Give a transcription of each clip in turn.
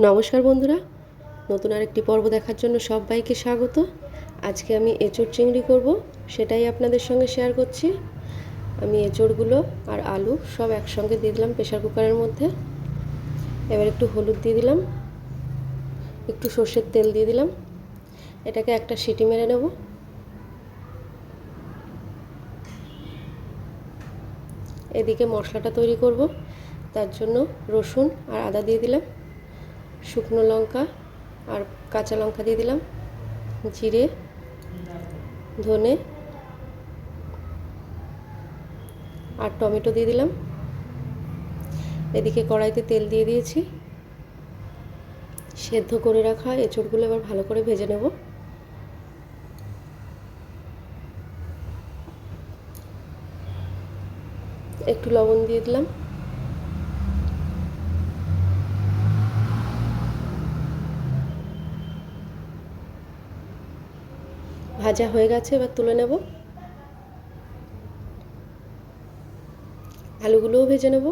নমস্কার বন্ধুরা, নতুন আরেকটি পর্ব দেখার জন্য সবাইকে স্বাগত। আজকে আমি এঁচোড় চিংড়ি করব, সেটাই আপনাদের সঙ্গে শেয়ার করছি। আমি এঁচোড়গুলো আর আলু সব একসঙ্গে দিয়ে দিলাম প্রেশার কুকারের মধ্যে। এবার একটু হলুদ দিয়ে দিলাম, একটু সর্ষের তেল দিয়ে দিলাম। এটাকে একটা সিটি মেরে নেব। এদিকে মশলাটা তৈরি করব, তার জন্য রসুন আর আদা দিয়ে দিলাম, শুকনো লঙ্কা আর কাঁচা লঙ্কা দিয়ে দিলাম, জিরে, ধনে আর টমেটো দিয়ে দিলাম। এদিকে কড়াইতে তেল দিয়ে দিয়েছি। সেদ্ধ করে রাখা এঁচোড়গুলো এবার ভালো করে ভেজে নেব। একটু লবণ দিয়ে দিলাম। ভাজা হয়ে গেছে, এবার তুলে নেব। আলুগুলোও ভেজে নেব।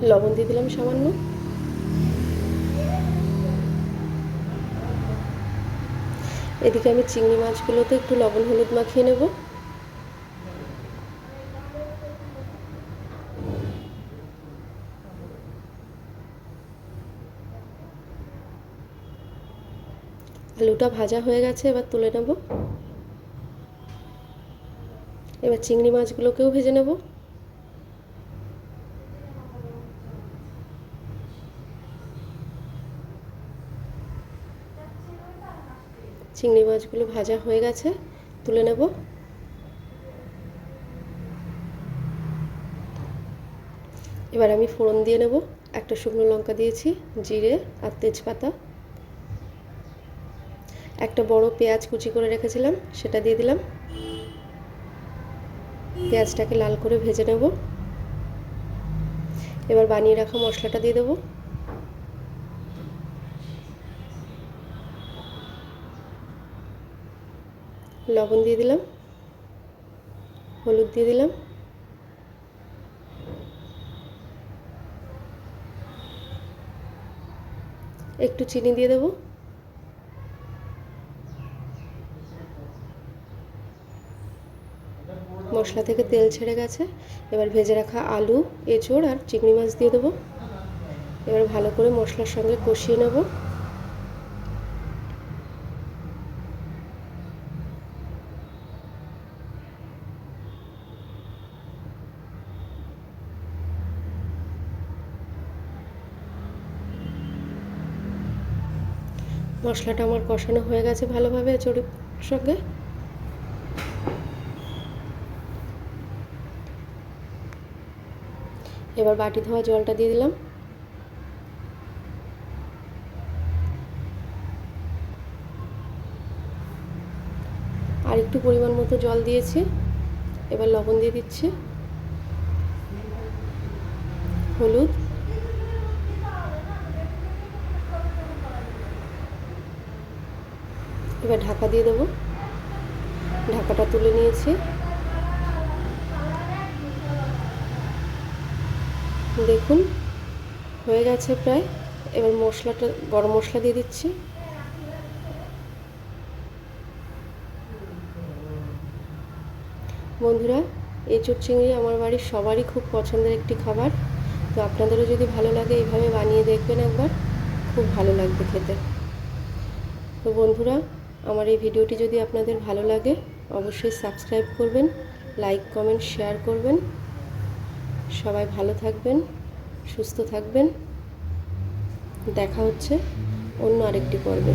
লবণ দিয়ে দিলাম সামান্য। এদিকে আমি চিংড়ি মাছগুলোতে একটু লবণ হলুদ মাখিয়ে নেব। আলুটা ভাজা হয়ে গেছে, এবার তুলে নেব। এবার চিংড়ি মাছগুলোকেও ভেজে নেব। চিংড়ি মাছগুলো ভাজা হয়ে গেছে, তুলে নেব। এবার আমি ফোড়ন দিয়ে নেব। একটা শুকনো লঙ্কা দিয়েছি, জিরে আর তেজপাতা। একটা বড় পেঁয়াজ কুচি করে রেখেছিলাম, সেটা দিয়ে দিলাম। পেঁয়াজটাকে লাল করে ভেজে নেব। এবার বানিয়ে রাখা মশলাটা দিয়ে দেব। লবণ দিয়ে দিলাম, হলুদ দিয়ে দিলাম, একটু চিনি দিয়ে দেব। মশলা থেকে তেল ছেড়ে গেছে, এবার ভেজে রাখা আলু, এঁচোড় আর চিংড়ি মাছ দিয়ে দেবো। এবার ভালো করে মশলার সঙ্গে কষিয়ে নেব। মশলাটা আমার কষানো হয়ে গেছে ভালোভাবে এঁচোড়ের সঙ্গে। এবার বাটি ধোয়া জলটা দিয়ে দিলাম। আর একটু পরিমাণ মতো জল দিয়েছি। এবার লবণ দিয়ে দিচ্ছি, হলুদ, এবার ঢাকা দিয়ে দেবো। ঢাকাটা তুলে নিয়েছি। দেখুন হয়ে গেছে প্রায়। এবার মশলাটা, গরম মশলা দিয়ে দিচ্ছি। বন্ধুরা, এঁচোড় চিংড়ি আমার বাড়ির সবারই খুব পছন্দের একটি খাবার। তো আপনাদেরও যদি ভালো লাগে এইভাবে বানিয়ে দেখবেন একবার, খুব ভালো লাগবে খেতে। তো বন্ধুরা, আমার এই ভিডিওটি যদি আপনাদের ভালো লাগে অবশ্যই সাবস্ক্রাইব করবেন, লাইক কমেন্ট শেয়ার করবেন। সবাই ভালো থাকবেন, সুস্থ থাকবেন। দেখা হচ্ছে অন্য আরেকটি পর্বে।